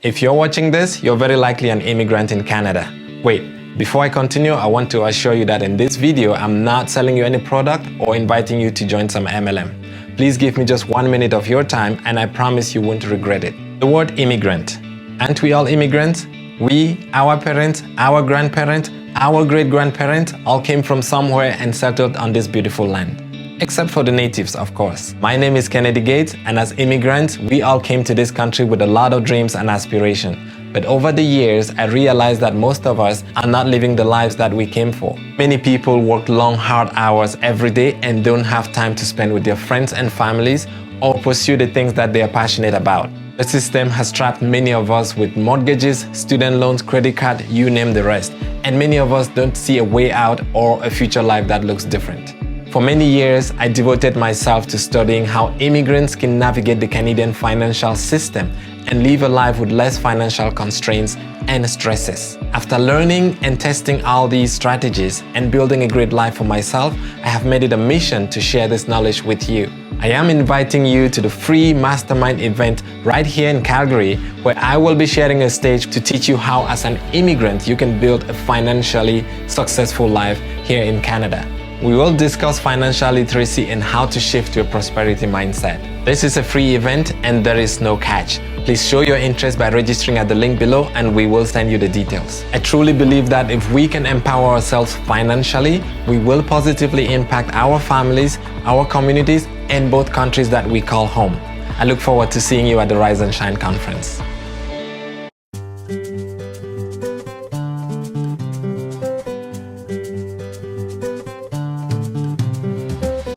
If you're watching this, you're very likely an immigrant in Canada. Wait, before I continue, I want to assure you that in this video, I'm not selling you any product or inviting you to join some MLM. Please give me just 1 minute of your time and I promise you won't regret it. The word immigrant. Aren't we all immigrants? We, our parents, our grandparents, our great-grandparents all came from somewhere and settled on this beautiful land. Except for the natives, of course. My name is Kennedy Gates, and as immigrants, we all came to this country with a lot of dreams and aspirations. But over the years, I realized that most of us are not living the lives that we came for. Many people work long, hard hours every day and don't have time to spend with their friends and families or pursue the things that they are passionate about. The system has trapped many of us with mortgages, student loans, credit card, you name the rest. And many of us don't see a way out or a future life that looks different. For many years, I devoted myself to studying how immigrants can navigate the Canadian financial system and live a life with less financial constraints and stresses. After learning and testing all these strategies and building a great life for myself, I have made it a mission to share this knowledge with you. I am inviting you to the free mastermind event right here in Calgary, where I will be sharing a stage to teach you how, as an immigrant, you can build a financially successful life here in Canada. We will discuss financial literacy and how to shift to a prosperity mindset. This is a free event and there is no catch. Please show your interest by registering at the link below and we will send you the details. I truly believe that if we can empower ourselves financially, we will positively impact our families, our communities, and both countries that we call home. I look forward to seeing you at the Rise and Shine conference.